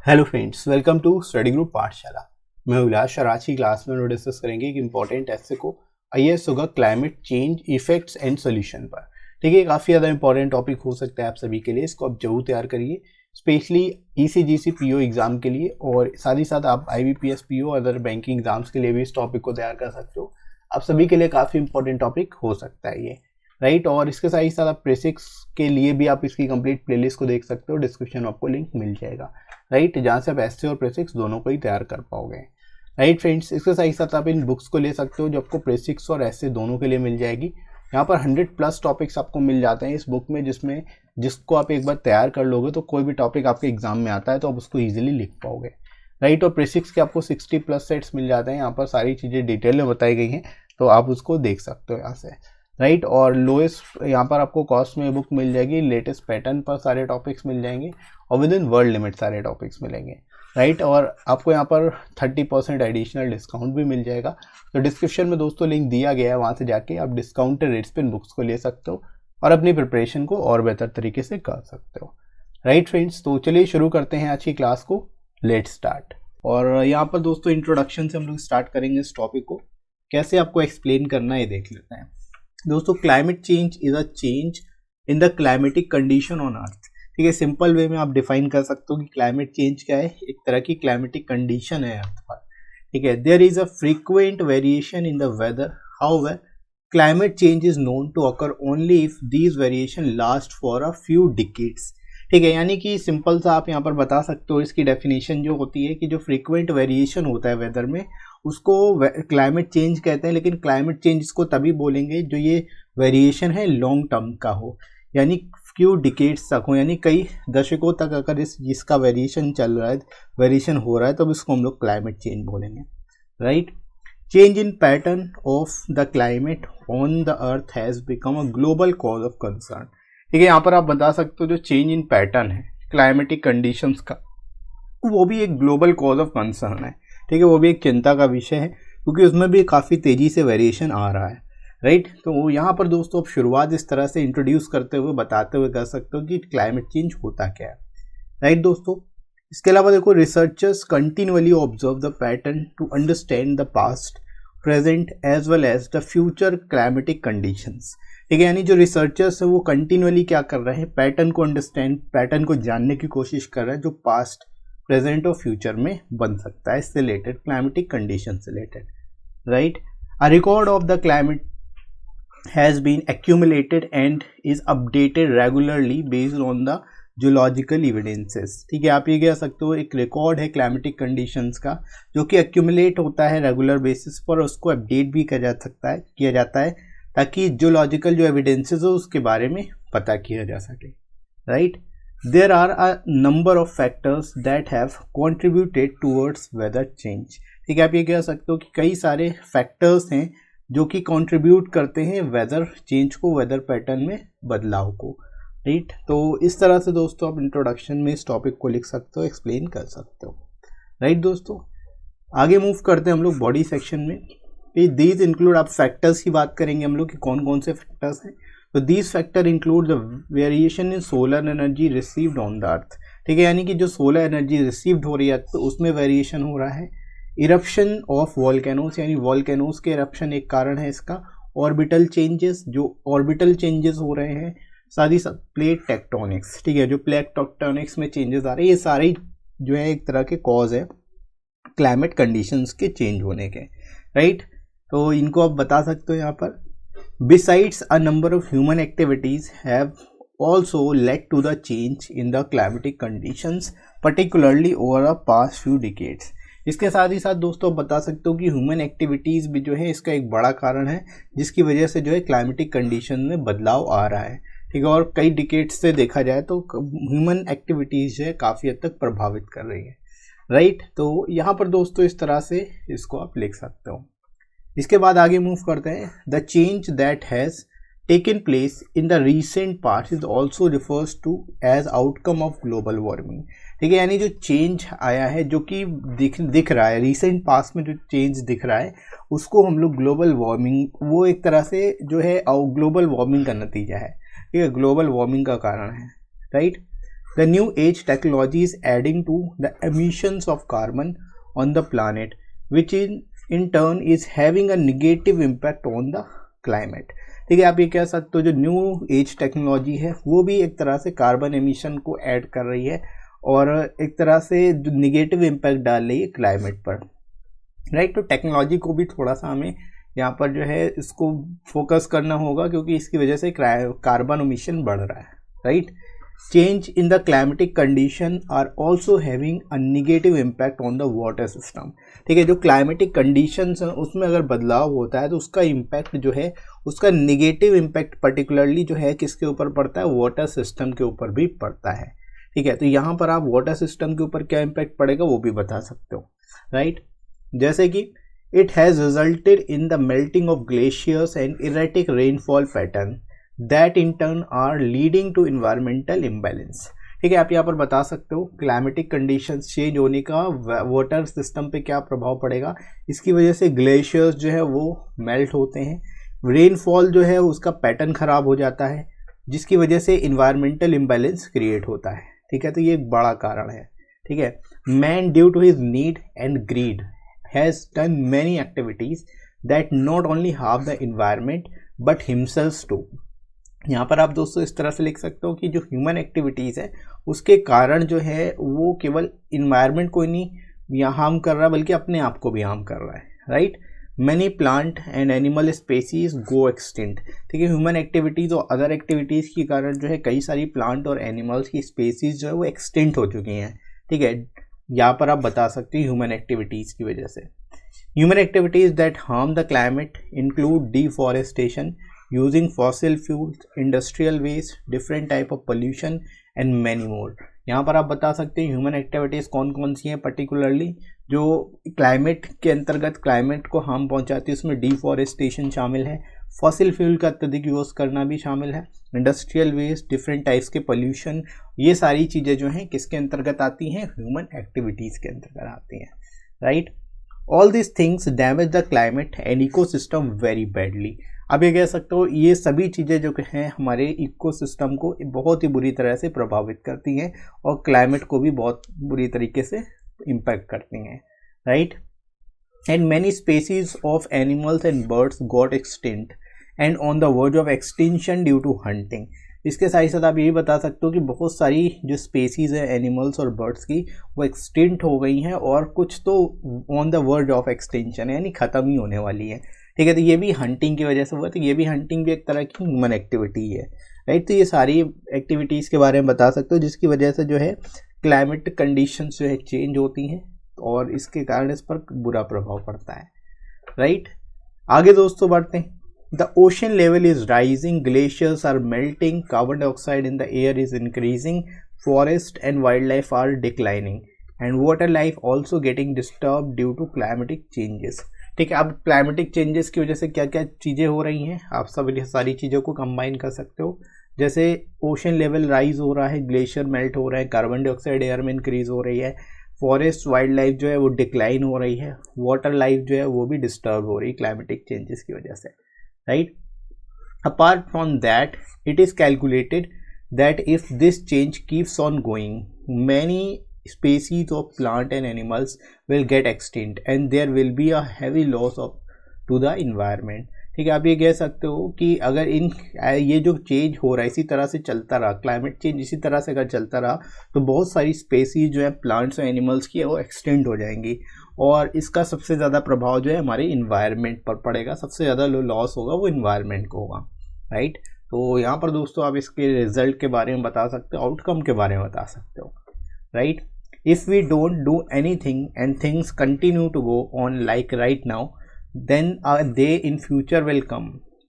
Hello friends, welcome to study group Pathshala. मैं उल्लास और आज की क्लास में डिस्कस करेंगे एक इंपॉर्टेंट ऐसे को आईएएस होगा climate change effects and solution पर। ठीक है, काफ़ी ज़्यादा इंपॉर्टेंट टॉपिक हो सकता है आप सभी के लिए। इसको आप जरूर तैयार करिए, स्पेशली ईसीजीसी पीओ एग्जाम के लिए, और साथ ही साथ आप IBPS PO other banking exams के लिए भी इस टॉपिक को तैयार कर सकते हो। आप सभी के लिए काफ़ी इंपॉर्टेंट टॉपिक हो सकता है ये, राइट। और इसके साथ ही साथ आप प्रेसिक्स के लिए भी आप इसकी कंप्लीट प्लेलिस्ट को देख सकते हो, डिस्क्रिप्शन में आपको लिंक मिल जाएगा, राइट, जहाँ से आप एसए और प्रेसिक्स दोनों को ही तैयार कर पाओगे, राइट फ्रेंड्स। इसके साथ ही साथ आप इन बुक्स को ले सकते हो जो आपको प्रेसिक्स और एसए दोनों के लिए मिल जाएगी। यहाँ पर 100+ टॉपिक्स आपको मिल जाते हैं इस बुक में, जिसको आप एक बार तैयार कर लोगे तो कोई भी टॉपिक आपके एग्जाम में आता है तो आप उसको ईजिली लिख पाओगे, राइट। और प्रेसिक्स के आपको 60+ सेट्स मिल जाते हैं। यहाँ पर सारी चीज़ें डिटेल में बताई गई हैं, तो आप उसको देख सकते हो यहाँ से, राइट। और लोएस्ट यहाँ पर आपको कॉस्ट में बुक मिल जाएगी, लेटेस्ट पैटर्न पर सारे टॉपिक्स मिल जाएंगे और विद इन वर्ल्ड लिमिट सारे टॉपिक्स मिलेंगे, राइट। और आपको यहाँ पर 30% एडिशनल डिस्काउंट भी मिल जाएगा। तो डिस्क्रिप्शन में दोस्तों लिंक दिया गया है, वहाँ से जाके आप डिस्काउंटेड रेट्स पे इन बुक्स को ले सकते हो और अपनी प्रिपरेशन को और बेहतर तरीके से कर सकते हो, राइट फ्रेंड्स। तो चलिए शुरू करते हैं आज की क्लास को, लेट स्टार्ट। और यहाँ पर दोस्तों इंट्रोडक्शन से हम लोग स्टार्ट करेंगे इस टॉपिक को, कैसे आपको एक्सप्लेन करना है ये देख लेते हैं। दोस्तों, climate change is a change in the climatic condition on earth. ठीक है, सिंपल वे में आप डिफाइन कर सकते हो कि क्लाइमेट चेंज क्या है। एक तरह की क्लाइमेटिक कंडीशन है अर्थ पर। ठीक है, there is a frequent variation in the weather, however climate change is known to occur only if these variation last for a few decades. ठीक है, यानी कि सिंपल सा आप यहाँ पर बता सकते हो, इसकी डेफिनेशन जो होती है कि जो फ्रीक्वेंट वेरिएशन होता है वेदर में उसको क्लाइमेट चेंज कहते हैं। लेकिन क्लाइमेट चेंज इसको तभी बोलेंगे जो ये वेरिएशन है लॉन्ग टर्म का हो, यानी फ्यू डिकेड्स तक हो, यानी कई दशकों तक अगर इसका वेरिएशन चल रहा है, वेरिएशन हो रहा है, तो इसको हम लोग क्लाइमेट चेंज बोलेंगे, right. Change in pattern of the climate on the earth has become a global cause of concern. ठीक है, यहाँ पर आप बता सकते हो जो चेंज इन पैटर्न है क्लाइमेटिक कंडीशंस का, वो भी एक ग्लोबल कॉज ऑफ कंसर्न है। ठीक है, वो भी एक चिंता का विषय है क्योंकि उसमें भी काफ़ी तेज़ी से वेरिएशन आ रहा है, राइट। तो यहाँ पर दोस्तों आप शुरुआत इस तरह से इंट्रोड्यूस करते हुए बताते हुए कर सकते हो कि क्लाइमेट चेंज होता क्या है, राइट दोस्तों। इसके अलावा देखो, researchers continuously observe the pattern to understand the past, present as well as the future climatic conditions. ठीक है, यानी जो रिसर्चर्स है वो कंटिन्यूअली क्या कर रहे हैं, पैटर्न को अंडरस्टैंड, पैटर्न को जानने की कोशिश कर रहे हैं जो पास्ट, प्रेजेंट और फ्यूचर में बन सकता है इससे रिलेटेड, क्लाइमेटिक कंडीशन से related, right. A record of the climate has been accumulated and is updated regularly based on the geological evidences। ठीक है, आप ये कह सकते हो एक रिकॉर्ड है क्लाइमेटिक कंडीशंस का जो कि एक्यूमुलेट होता है रेगुलर बेसिस पर, उसको अपडेट भी किया जाता है ताकि जियोलॉजिकल जो एविडेंसेस हो उसके बारे में पता किया जा सके, right. There are a number of factors that have contributed towards weather change. ठीक है, आप ये कह सकते हो कि कई सारे फैक्टर्स हैं जो कि कंट्रीब्यूट करते हैं वेदर चेंज को, वेदर पैटर्न में बदलाव को, राइट। तो इस तरह से दोस्तों आप इंट्रोडक्शन में इस टॉपिक को लिख सकते हो, एक्सप्लेन कर सकते हो, राइट दोस्तों। आगे मूव करते हैं हम लोग बॉडी सेक्शन में। दीज इंक्लूड, आप फैक्टर्स की बात करेंगे हम लोग कि कौन कौन से फैक्टर्स हैं। तो these factor include the variation in solar energy received on the earth. ठीक है, यानी कि जो सोलर एनर्जी रिसीव्ड हो रही है तो उसमें वेरिएशन हो रहा है। इरप्शन ऑफ वॉल्केनोस, यानी वॉल्केनोस के इरप्शन एक कारण है इसका। ऑर्बिटल चेंजेस, जो ऑर्बिटल चेंजेस हो रहे हैं, साथ ही साथ प्लेट टेक्टोनिक्स। ठीक है, जो प्लेट टेक्टोनिक्स में चेंजेस आ रहे हैं, ये सारे जो है एक तरह के कॉज है क्लाइमेट कंडीशंस के चेंज होने के, राइट। तो इनको आप बता सकते हो यहाँ पर। Besides a number of human activities have also led to the change in the climatic conditions particularly over a past few decades. इसके साथ ही साथ दोस्तों आप बता सकते हो कि ह्यूमन एक्टिविटीज़ भी जो है इसका एक बड़ा कारण है जिसकी वजह से जो है क्लाइमेटिक कंडीशन में बदलाव आ रहा है। ठीक है, और कई डिकेड्स से देखा जाए तो ह्यूमन एक्टिविटीज़ जो है काफ़ी हद तक प्रभावित कर रही है, राइट। तो यहाँ पर दोस्तों इस तरह से इसको आप लिख सकते हो। इसके बाद आगे मूव करते हैं। The change that has taken place in the recent past is also refers to as outcome of global warming. ठीक है, यानी जो चेंज आया है जो कि दिख रहा है रिसेंट पास्ट में, जो चेंज दिख रहा है उसको हम लोग ग्लोबल वार्मिंग, वो एक तरह से जो है ग्लोबल वार्मिंग का नतीजा है। ठीक है, ग्लोबल वार्मिंग का कारण है, right. The new age technology is adding to the emissions of carbon on the planet which in turn is having a negative impact on the climate. ठीक है, आप ये कह सकते हो जो न्यू एज टेक्नोलॉजी है वो भी एक तरह से कार्बन एमिशन को ऐड कर रही है और एक तरह से जो निगेटिव इम्पैक्ट डाल रही है क्लाइमेट पर, राइट। तो टेक्नोलॉजी को भी थोड़ा सा हमें यहाँ पर जो है इसको फोकस करना होगा क्योंकि इसकी वजह से कार्बन एमिशन बढ़ रहा है, right. Change in the climatic condition are also having a negative impact on the water system. ठीक है, जो क्लाइमेटिक कंडीशंस हैं उसमें अगर बदलाव होता है तो उसका इम्पैक्ट जो है, उसका निगेटिव इम्पैक्ट पर्टिकुलरली जो है किसके ऊपर पड़ता है, वाटर सिस्टम के ऊपर भी पड़ता है। ठीक है, तो यहाँ पर आप वाटर सिस्टम के ऊपर क्या इम्पैक्ट पड़ेगा वो भी बता सकते हो, राइट। जैसे कि it has resulted in the melting of glaciers and erratic rainfall pattern that in turn are leading to environmental imbalance. ठीक है, आप यहाँ पर बता सकते हो क्लाइमेटिक कंडीशंस चेंज होने का वाटर सिस्टम पे क्या प्रभाव पड़ेगा। इसकी वजह से ग्लेशियर्स जो है वो मेल्ट होते हैं, रेनफॉल जो है उसका पैटर्न खराब हो जाता है, जिसकी वजह से इन्वायरमेंटल इम्बैलेंस क्रिएट होता है। ठीक है, तो ये एक बड़ा कारण है। ठीक है, man due to his need and greed has done many activities that not only harm the environment but himself too. यहाँ पर आप दोस्तों इस तरह से लिख सकते हो कि जो ह्यूमन एक्टिविटीज़ है उसके कारण जो है वो केवल इन्वायरमेंट को नहीं यहाँ हार्म कर रहा है बल्कि अपने आप को भी हार्म कर रहा है, right. Many plant and animal species go extinct. ठीक है, ह्यूमन एक्टिविटीज़ और अदर एक्टिविटीज़ के कारण जो है कई सारी प्लांट और एनिमल्स की स्पेसीज जो है वो एक्सटिंक्ट हो चुकी हैं। ठीक है, यहाँ पर आप बता सकते हैं ह्यूमन एक्टिविटीज़ की वजह से। Human activities that harm the climate include deforestation, using fossil fuels, industrial waste, different type of pollution and many more. यहाँ पर आप बता सकते हैं ह्यूमन एक्टिविटीज़ कौन कौन सी हैं पर्टिकुलरली जो क्लाइमेट के अंतर्गत क्लाइमेट को हार्म पहुँचाती है। उसमें डिफॉरेस्टेशन शामिल है, फॉसिल फ्यूल का अत्यधिक यूज़ करना भी शामिल है, इंडस्ट्रियल वेस्ट, डिफरेंट टाइप्स के पोल्यूशन, ये सारी चीज़ें जो हैं किसके अंतर्गत आती हैं, ह्यूमन एक्टिविटीज़ के अंतर्गत आती हैं, right. All this things damage the climate and ecosystem very badly. अब ये कह सकते हो ये सभी चीज़ें जो हैं हमारे इकोसिस्टम को बहुत ही बुरी तरह से प्रभावित करती हैं और क्लाइमेट को भी बहुत बुरी तरीके से इम्पैक्ट करती हैं, right. And many species of animals and birds got extinct and on the verge of extinction due to hunting. इसके साथ ही साथ आप यही बता सकते हो कि बहुत सारी जो स्पेसीज है एनिमल्स और बर्ड्स की वो एक्सटिंक्ट हो गई हैं और कुछ तो on the verge of extinction यानी ख़त्म ही होने वाली है। ठीक है, तो ये भी हंटिंग की वजह से हुआ, तो ये भी हंटिंग भी एक तरह की ह्यूमन एक्टिविटी है, राइट। तो ये सारी एक्टिविटीज़ के बारे में बता सकते हो जिसकी वजह से जो है क्लाइमेट कंडीशंस जो है चेंज होती हैं और इसके कारण इस पर बुरा प्रभाव पड़ता है, राइट। आगे दोस्तों बढ़ते हैं। The ocean level is rising, glaciers are melting, carbon dioxide in the air is increasing, forest and wild life are declining and water life also getting disturb due to climatic changes. ठीक है, अब climatic changes की वजह से क्या क्या चीज़ें हो रही हैं आप सब सारी चीज़ों को कंबाइन कर सकते हो। जैसे ओशन लेवल राइज हो रहा है, ग्लेशियर मेल्ट हो रहा है, कार्बन डाइऑक्साइड एयर में इंक्रीज हो रही है, फॉरेस्ट वाइल्ड लाइफ जो है वो डिक्लाइन हो रही है, वाटर लाइफ जो है वो भी डिस्टर्ब हो रही है क्लाइमेटिक चेंजेस की वजह से, right. Apart from that it is calculated that if this change keeps on going many species of plant and animals will get extinct and there will be a heavy loss of to the environment। ठीक है, आप ये कह सकते हो कि अगर ये जो चेंज हो रहा है इसी तरह से चलता रहा, क्लाइमेट चेंज इसी तरह से अगर चलता रहा तो बहुत सारी स्पेसीज जो है प्लांट्स और एनिमल्स की वो एक्सटेंड हो जाएंगी और इसका सबसे ज़्यादा प्रभाव जो है हमारे इन्वायरमेंट पर पड़ेगा। सबसे ज़्यादा लॉस होगा वो इन्वायरमेंट को होगा, राइट। तो यहाँ पर दोस्तों आप इसके रिजल्ट के बारे में बता सकते हो, आउटकम के बारे में बता सकते हो, right. If we don't do anything and things continue to go on like right now, then a day in future will come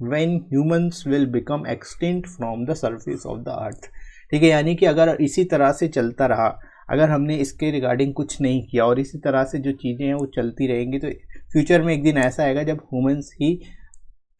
when humans will become extinct from the surface of the earth। ठीक है, यानी कि अगर इसी तरह से चलता रहा, अगर हमने इसके रिगार्डिंग कुछ नहीं किया और इसी तरह से जो चीज़ें हैं वो चलती रहेंगी तो फ्यूचर में एक दिन ऐसा आएगा जब ह्यूमंस ही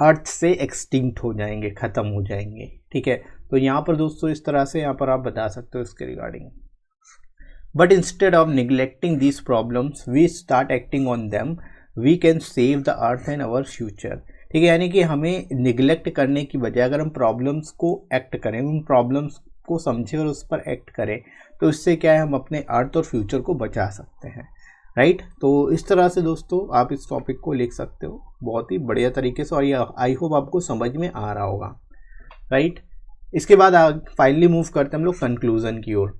अर्थ से एक्सटिंक्ट हो जाएंगे, ख़त्म हो जाएंगे। ठीक है, तो यहाँ पर दोस्तों इस तरह से यहाँ पर आप बता सकते हो इसके regarding. But instead of neglecting these problems, we start acting on them. We can save the earth and our future। ठीक है, यानी कि हमें निगलेक्ट करने की बजाय अगर हम प्रॉब्लम्स को एक्ट करें, उन प्रॉब्लम्स को समझे और उस पर एक्ट करें तो इससे क्या है, हम अपने अर्थ और फ्यूचर को बचा सकते हैं, राइट। तो इस तरह से दोस्तों आप इस टॉपिक को लिख सकते हो बहुत ही बढ़िया तरीके से, और ये आई होप आपको समझ में आ रहा होगा, राइट। इसके बाद फाइनली मूव करते हैं हम लोग कंक्लूजन की ओर।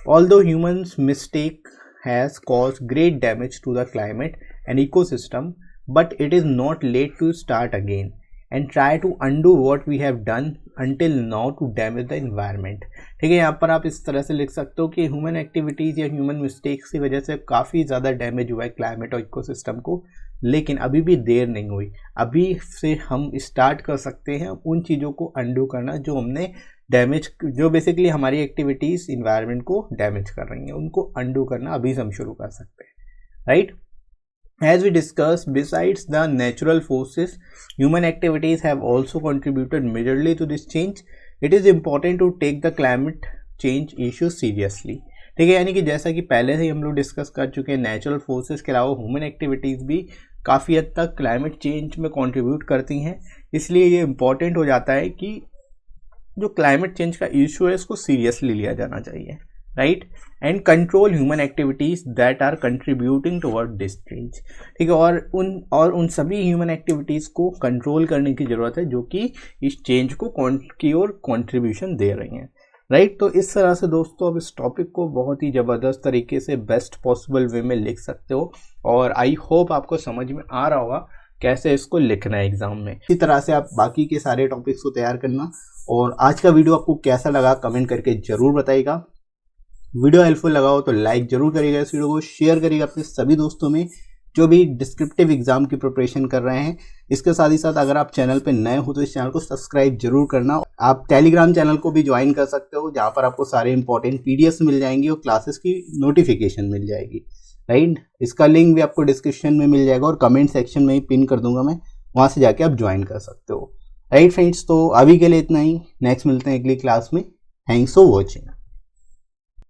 Although humans mistake has cause great damage to the climate and ecosystem, but it is not late to start again and try to undo what we have done until now to damage the environment। ठीक है, यहाँ पर आप इस तरह से लिख सकते हो कि ह्यूमन एक्टिविटीज़ या ह्यूमन मिस्टेक्स की वजह से काफ़ी ज़्यादा डैमेज हुआ है क्लाइमेट और इकोसिस्टम को, लेकिन अभी भी देर नहीं हुई। अभी से हम स्टार्ट कर सकते हैं उन चीज़ों को अंडू करना जो हमने डैमेज, जो बेसिकली हमारी एक्टिविटीज़ इन्वायरमेंट को डैमेज कर रही हैं, उनको अंडू करना अभी से हम शुरू कर सकते हैं, right. As we discussed, besides the natural forces, human activities have also contributed majorly to this change. It is important to take the climate change issue seriously। ठीक है, यानी कि जैसा कि पहले से हम लोग डिस्कस कर चुके हैं, नेचुरल फोर्सेस के अलावा ह्यूमन एक्टिविटीज़ भी काफ़ी हद तक क्लाइमेट चेंज में कंट्रीब्यूट करती हैं। इसलिए ये इम्पॉर्टेंट हो जाता है कि जो क्लाइमेट चेंज का इशू है इसको सीरियसली लिया जाना चाहिए, right, and control human activities that are contributing toward this change. ठीक है, और उन सभी ह्यूमन एक्टिविटीज़ को कंट्रोल करने की ज़रूरत है जो कि इस चेंज को की ओर कंट्रीब्यूशन दे रही हैं, राइट। तो इस तरह से दोस्तों आप इस टॉपिक को बहुत ही ज़बरदस्त तरीके से बेस्ट पॉसिबल वे में लिख सकते हो, और आई होप आपको समझ में आ रहा होगा कैसे इसको लिखना है एग्जाम में। इसी तरह से आप बाकी के सारे टॉपिक्स को तैयार करना। और आज का वीडियो आपको कैसा लगा कमेंट करके ज़रूर बताइएगा। वीडियो हेल्पफुल लगा हो तो लाइक जरूर करिएगा, इस वीडियो को शेयर करिएगा अपने सभी दोस्तों में जो भी डिस्क्रिप्टिव एग्जाम की प्रिपरेशन कर रहे हैं। इसके साथ ही साथ अगर आप चैनल पे नए हो तो इस चैनल को सब्सक्राइब जरूर करना। आप टेलीग्राम चैनल को भी ज्वाइन कर सकते हो जहाँ पर आपको सारे इंपॉर्टेंट पीडीएफ मिल जाएंगी और क्लासेस की नोटिफिकेशन मिल जाएगी, राइट। इसका लिंक भी आपको डिस्क्रिप्शन में मिल जाएगा और कमेंट सेक्शन में ही पिन कर दूंगा मैं, वहाँ से जाके आप ज्वाइन कर सकते हो, राइट फ्रेंड्स। तो अभी के लिए इतना ही, नेक्स्ट मिलते हैं अगली क्लास में। Thanks for watching.